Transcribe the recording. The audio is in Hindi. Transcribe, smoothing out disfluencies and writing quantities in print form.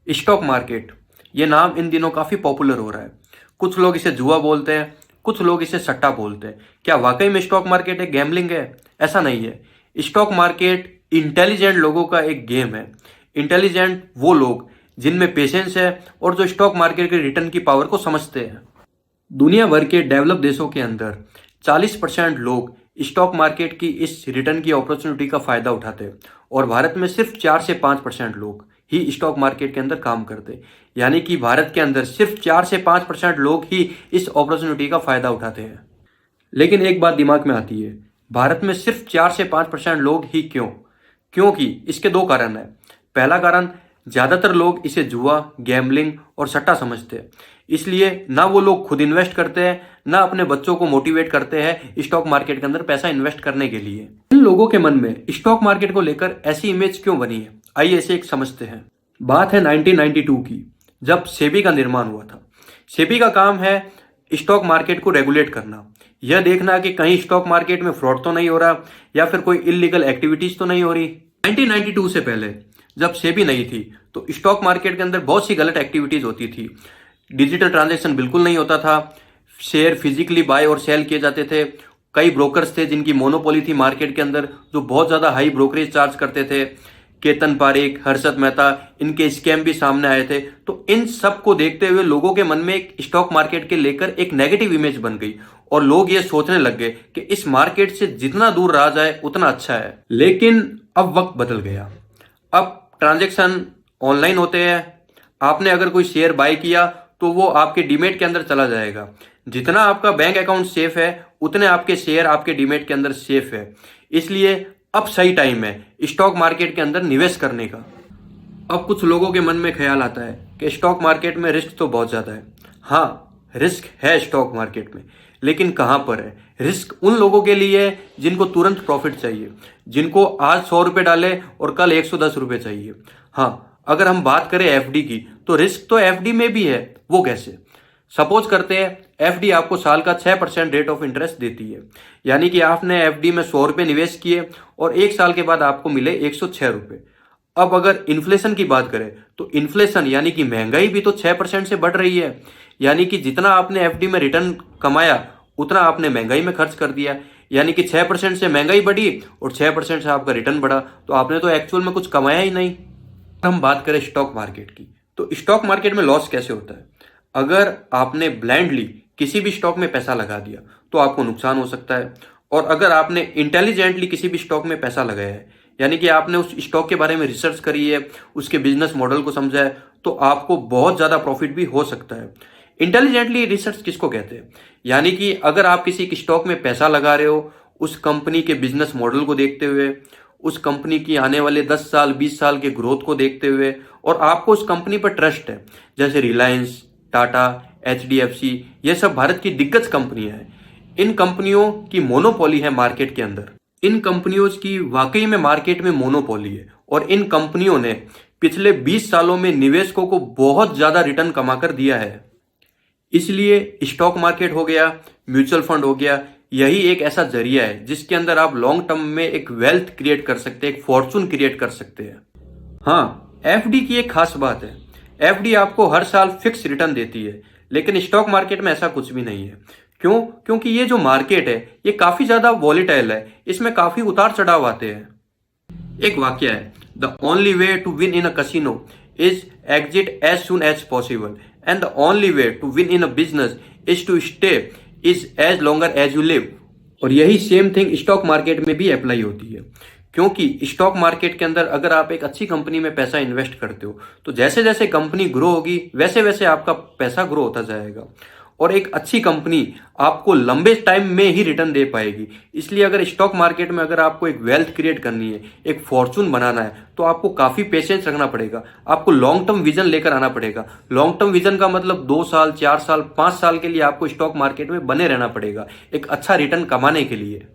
स्टॉक मार्केट, ये नाम इन दिनों काफ़ी पॉपुलर हो रहा है। कुछ लोग इसे जुआ बोलते हैं, कुछ लोग इसे सट्टा बोलते हैं। क्या वाकई में स्टॉक मार्केट एक गैम्बलिंग है? ऐसा नहीं है। स्टॉक मार्केट इंटेलिजेंट लोगों का एक गेम है। इंटेलिजेंट वो लोग जिनमें पेशेंस है और जो स्टॉक मार्केट के रिटर्न की पावर को समझते हैं। दुनिया भर के डेवलप देशों के अंदर 40% लोग स्टॉक मार्केट की इस रिटर्न की अपॉर्चुनिटी का फायदा उठाते हैं और भारत में सिर्फ 4 से 5% लोग ही स्टॉक मार्केट के अंदर काम करते हैं। यानी कि भारत के अंदर सिर्फ 4 से 5% लोग ही इस अपॉर्चुनिटी का फायदा उठाते हैं। लेकिन एक बात दिमाग में आती है, भारत में सिर्फ 4 से 5% लोग ही क्यों? क्योंकि इसके दो कारण हैं। पहला कारण, ज्यादातर लोग इसे जुआ, गैम्बलिंग और सट्टा समझते हैं। इसलिए ना वो लोग खुद इन्वेस्ट करते हैं, ना अपने बच्चों को मोटिवेट करते हैं स्टॉक मार्केट के अंदर पैसा इन्वेस्ट करने के लिए। इन लोगों के मन में स्टॉक मार्केट को लेकर ऐसी इमेज क्यों बनी है? आइए इसे एक समझते हैं। बात है 1992 की, जब सेबी का निर्माण हुआ था। सेबी का काम है स्टॉक मार्केट को रेगुलेट करना, यह देखना कि कहीं स्टॉक मार्केट में फ्रॉड तो नहीं हो रहा या फिर कोई इलीगल एक्टिविटीज तो नहीं हो रही। 1992 से पहले जब सेबी नहीं थी तो स्टॉक मार्केट के अंदर बहुत सी गलत एक्टिविटीज होती थी। डिजिटल ट्रांजैक्शन बिल्कुल नहीं होता था, शेयर फिजिकली बाय और सेल किए जाते थे। कई ब्रोकर्स थे जिनकी मोनोपोली थी मार्केट के अंदर, जो बहुत ज्यादा हाई ब्रोकरेज चार्ज करते थे। केतन पारेख, हर्षद मेहता, इनके स्कैम भी सामने आए थे। तो इन सब को देखते हुए लोगों के मन में एक स्टॉक मार्केट के लेकर एक नेगेटिव इमेज बन गई और लोग ये सोचने लग गए कि इस मार्केट से जितना दूर रहा जाए उतना अच्छा है। लेकिन अब वक्त बदल गया। अब ट्रांजैक्शन ऑनलाइन होते हैं। आपने अगर कोई शेयर बाय किया तो वो आपके डीमेट के अंदर चला जाएगा। जितना आपका बैंक अकाउंट सेफ है उतने आपके शेयर आपके डीमेट के अंदर सेफ है। इसलिए अब सही टाइम है स्टॉक मार्केट के अंदर निवेश करने का। अब कुछ लोगों के मन में ख्याल आता है कि स्टॉक मार्केट में रिस्क तो बहुत ज्यादा है। हाँ, रिस्क है स्टॉक मार्केट में, लेकिन कहां पर है? रिस्क उन लोगों के लिए है जिनको तुरंत प्रॉफिट चाहिए, जिनको आज 100 रुपए डाले और कल 110 रुपए चाहिए। हाँ, अगर हम बात करें एफडी की, तो रिस्क तो एफडी में भी है। वो कैसे? सपोज करते हैं एफडी आपको साल का 6% रेट ऑफ इंटरेस्ट देती है। यानी कि आपने एफडी में 100 रुपए निवेश किए और एक साल के बाद आपको मिले 106 रुपए। अब अगर इन्फ्लेशन की बात करें तो इन्फ्लेशन यानी कि महंगाई भी तो 6% से बढ़ रही है। यानी कि जितना आपने एफडी में रिटर्न कमाया उतना आपने महंगाई में खर्च कर दिया। यानी कि 6% से महंगाई बढ़ी और 6% से आपका रिटर्न बढ़ा, तो आपने तो एक्चुअल में कुछ कमाया ही नहीं। हम बात करें स्टॉक मार्केट की, तो स्टॉक मार्केट में लॉस कैसे होता है? अगर आपने ब्लाइंडली किसी भी स्टॉक में पैसा लगा दिया तो आपको नुकसान हो सकता है। और अगर आपने इंटेलिजेंटली किसी भी स्टॉक में पैसा लगाया है, यानी कि आपने उस स्टॉक के बारे में रिसर्च करी है, उसके बिजनेस मॉडल को समझा है, तो आपको बहुत ज्यादा प्रॉफिट भी हो सकता है। इंटेलिजेंटली रिसर्च किसको कहते हैं? यानी कि अगर आप किसी स्टॉक में पैसा लगा रहे हो, उस कंपनी के बिजनेस मॉडल को देखते हुए, उस कंपनी की आने वाले 10 साल 20 साल के ग्रोथ को देखते हुए, और आपको उस कंपनी पर ट्रस्ट है, जैसे रिलायंस, टाटा, एचडीएफसी, ये सब भारत की दिग्गज कंपनियां हैं। इन कंपनियों की मोनोपोली है मार्केट के अंदर। इन कंपनियों की वाकई में मार्केट में मोनोपोली है और इन कंपनियों ने पिछले 20 सालों में निवेशकों को बहुत ज्यादा रिटर्न कमाकर दिया है। इसलिए स्टॉक मार्केट हो गया, म्यूचुअल फंड हो गया, यही एक ऐसा जरिया है जिसके अंदर आप लॉन्ग टर्म में एक वेल्थ क्रिएट कर सकते हैं, एक फॉर्चून क्रिएट कर सकते हैं। हाँ, एफडी की एक खास बात है, एफडी आपको हर साल फिक्स रिटर्न देती है, लेकिन स्टॉक मार्केट में ऐसा कुछ भी नहीं है। क्यों? क्योंकि ये जो मार्केट है ये काफी ज्यादा वॉलेटाइल है, इसमें काफी उतार चढ़ाव आते हैं। एक वाक्य है, the only way to win in a casino is exit as soon as possible and the only way to win in a business is to stay is as longer as you live. और यही सेम थिंग स्टॉक मार्केट में भी अप्लाई होती है। क्योंकि स्टॉक मार्केट के अंदर अगर आप एक अच्छी कंपनी में पैसा इन्वेस्ट करते हो तो जैसे जैसे कंपनी ग्रो होगी वैसे वैसे आपका पैसा ग्रो होता जाएगा और एक अच्छी कंपनी आपको लंबे टाइम में ही रिटर्न दे पाएगी। इसलिए अगर स्टॉक मार्केट में अगर आपको एक वेल्थ क्रिएट करनी है, एक फॉर्चून बनाना है, तो आपको काफी पेशेंस रखना पड़ेगा। आपको लॉन्ग टर्म विजन लेकर आना पड़ेगा। लॉन्ग टर्म विजन का मतलब 2 साल 4 साल 5 साल के लिए आपको स्टॉक मार्केट में बने रहना पड़ेगा एक अच्छा रिटर्न कमाने के लिए।